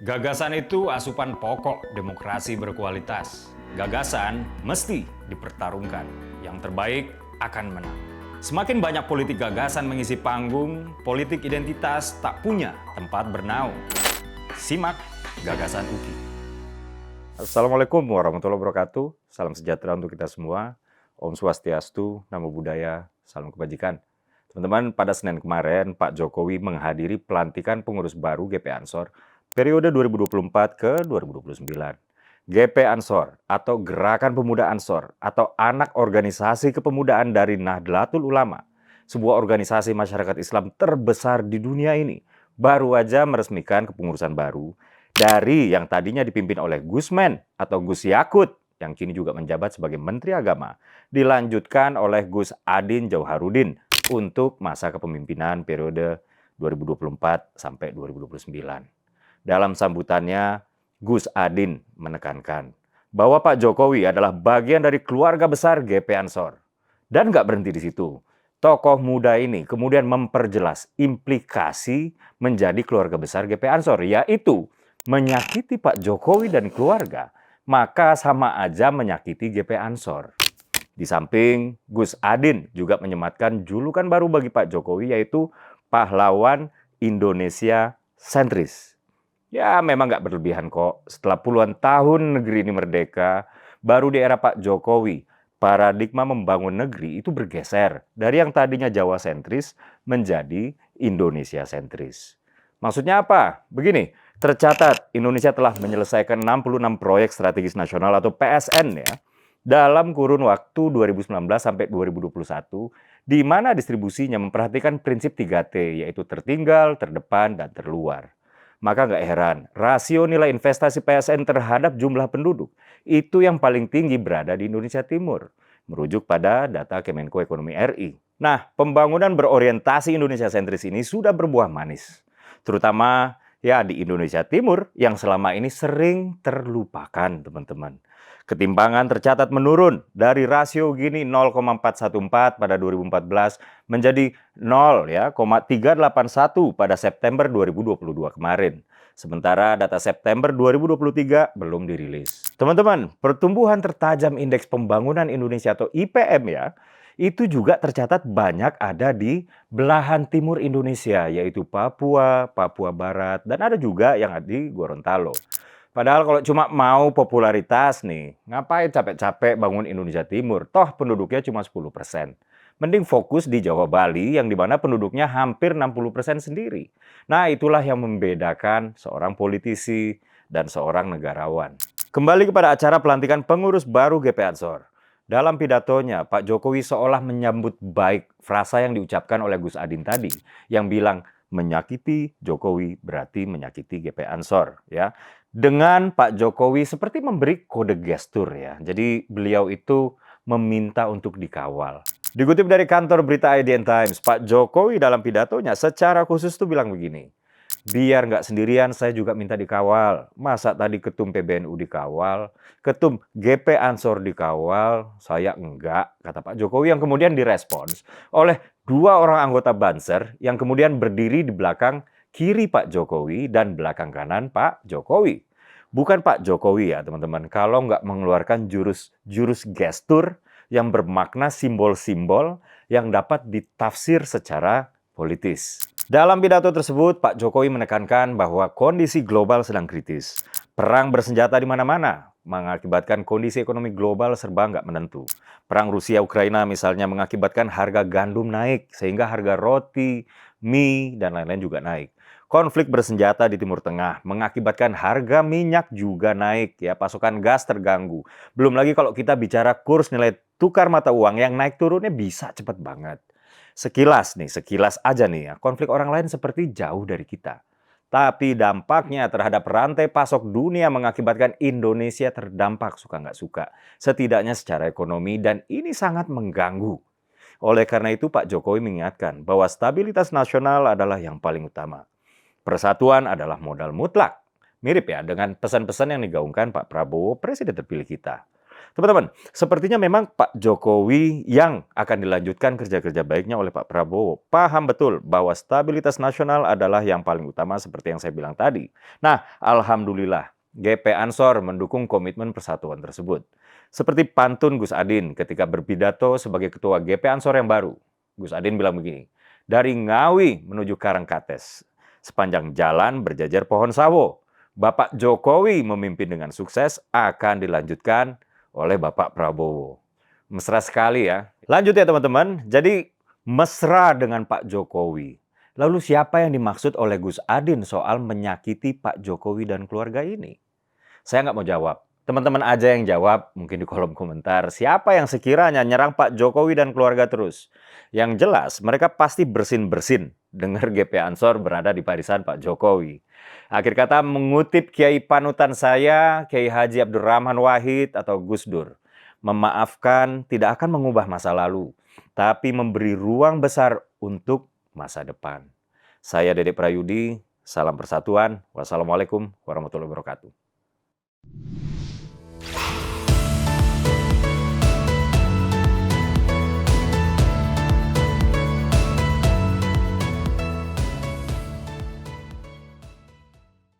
Gagasan itu asupan pokok demokrasi berkualitas. Gagasan mesti dipertarungkan. Yang terbaik akan menang. Semakin banyak politik gagasan mengisi panggung, politik identitas tak punya tempat bernaung. Simak Gagasan UKI. Assalamualaikum warahmatullahi wabarakatuh. Salam sejahtera untuk kita semua. Om Swastiastu, Namo Buddhaya, salam kebajikan. Teman-teman, pada Senin kemarin Pak Jokowi menghadiri pelantikan pengurus baru GP Ansor periode 2024 ke 2029. GP Ansor atau Gerakan Pemuda Ansor atau anak organisasi kepemudaan dari Nahdlatul Ulama, sebuah organisasi masyarakat Islam terbesar di dunia ini, baru aja meresmikan kepengurusan baru dari yang tadinya dipimpin oleh Gusmen atau Gus Yakut, yang kini juga menjabat sebagai Menteri Agama, dilanjutkan oleh Gus Adin Jauharudin untuk masa kepemimpinan periode 2024 sampai 2029. Dalam sambutannya, Gus Adin menekankan bahwa Pak Jokowi adalah bagian dari keluarga besar GP Ansor. Dan nggak berhenti di situ. Tokoh muda ini kemudian memperjelas implikasi menjadi keluarga besar GP Ansor, yaitu menyakiti Pak Jokowi dan keluarga, maka sama aja menyakiti GP Ansor. Di samping, Gus Adin juga menyematkan julukan baru bagi Pak Jokowi, yaitu pahlawan Indonesia sentris. Ya memang nggak berlebihan kok, setelah puluhan tahun negeri ini merdeka, baru di era Pak Jokowi, paradigma membangun negeri itu bergeser dari yang tadinya Jawa sentris menjadi Indonesia sentris. Maksudnya apa? Begini, tercatat Indonesia telah menyelesaikan 66 proyek strategis nasional atau PSN ya, dalam kurun waktu 2019 sampai 2021, di mana distribusinya memperhatikan prinsip 3T, yaitu tertinggal, terdepan, dan terluar. Maka nggak heran, rasio nilai investasi PSN terhadap jumlah penduduk itu yang paling tinggi berada di Indonesia Timur, merujuk pada data Kemenko Ekonomi RI. Nah, pembangunan berorientasi Indonesia sentris ini sudah berbuah manis, terutama ya di Indonesia Timur yang selama ini sering terlupakan, teman-teman. Ketimpangan tercatat menurun dari rasio gini 0,414 pada 2014 menjadi 0,381 pada September 2022 kemarin. Sementara data September 2023 belum dirilis. Teman-teman, pertumbuhan tertajam Indeks Pembangunan Indonesia atau IPM ya, itu juga tercatat banyak ada di belahan timur Indonesia, yaitu Papua, Papua Barat, dan ada juga yang ada di Gorontalo. Padahal kalau cuma mau popularitas nih, ngapain capek-capek bangun Indonesia Timur? Toh penduduknya cuma 10%. Mending fokus di Jawa Bali yang dimana penduduknya hampir 60% sendiri. Nah itulah yang membedakan seorang politisi dan seorang negarawan. Kembali kepada acara pelantikan pengurus baru GP Ansor. Dalam pidatonya, Pak Jokowi seolah menyambut baik frasa yang diucapkan oleh Gus Adin tadi, yang bilang menyakiti Jokowi berarti menyakiti GP Ansor, ya. Dengan Pak Jokowi seperti memberi kode gestur ya. Jadi beliau itu meminta untuk dikawal. Dikutip dari kantor berita IDN Times, Pak Jokowi dalam pidatonya secara khusus tuh bilang begini, biar nggak sendirian saya juga minta dikawal. Masa tadi ketum PBNU dikawal, ketum GP Ansor dikawal, saya enggak, kata Pak Jokowi yang kemudian direspons oleh dua orang anggota Banser yang kemudian berdiri di belakang kiri Pak Jokowi dan belakang kanan Pak Jokowi. Bukan Pak Jokowi ya teman-teman, kalau nggak mengeluarkan jurus gestur yang bermakna simbol-simbol yang dapat ditafsir secara politis. Dalam pidato tersebut, Pak Jokowi menekankan bahwa kondisi global sedang kritis. Perang bersenjata di mana-mana mengakibatkan kondisi ekonomi global serba nggak menentu. Perang Rusia-Ukraina misalnya mengakibatkan harga gandum naik, sehingga harga roti, mie, dan lain-lain juga naik. Konflik bersenjata di Timur Tengah mengakibatkan harga minyak juga naik, ya pasokan gas terganggu. Belum lagi kalau kita bicara kurs nilai tukar mata uang yang naik turunnya bisa cepat banget. Sekilas aja nih ya, konflik orang lain seperti jauh dari kita. Tapi dampaknya terhadap rantai pasok dunia mengakibatkan Indonesia terdampak suka nggak suka. Setidaknya secara ekonomi dan ini sangat mengganggu. Oleh karena itu Pak Jokowi mengingatkan bahwa stabilitas nasional adalah yang paling utama. Persatuan adalah modal mutlak. Mirip ya dengan pesan-pesan yang digaungkan Pak Prabowo, presiden terpilih kita. Teman-teman, sepertinya memang Pak Jokowi yang akan dilanjutkan kerja-kerja baiknya oleh Pak Prabowo. Paham betul bahwa stabilitas nasional adalah yang paling utama seperti yang saya bilang tadi. Nah, alhamdulillah GP Ansor mendukung komitmen persatuan tersebut. Seperti pantun Gus Adin ketika berpidato sebagai ketua GP Ansor yang baru. Gus Adin bilang begini, dari Ngawi menuju Karangkates, sepanjang jalan berjajar pohon sawo. Bapak Jokowi memimpin dengan sukses akan dilanjutkan oleh Bapak Prabowo. Mesra sekali ya. Lanjut ya teman-teman. Jadi mesra dengan Pak Jokowi. Lalu siapa yang dimaksud oleh Gus Adin soal menyakiti Pak Jokowi dan keluarga ini? Saya nggak mau jawab. Teman-teman aja yang jawab, mungkin di kolom komentar. Siapa yang sekiranya nyerang Pak Jokowi dan keluarga terus? Yang jelas, mereka pasti bersin-bersin dengar GP Ansor berada di barisan Pak Jokowi. Akhir kata mengutip kiai panutan saya, Kiai Haji Abdurrahman Wahid atau Gus Dur. Memaafkan tidak akan mengubah masa lalu, tapi memberi ruang besar untuk masa depan. Saya Dedek Prayudi, salam persatuan. Wassalamualaikum warahmatullahi wabarakatuh.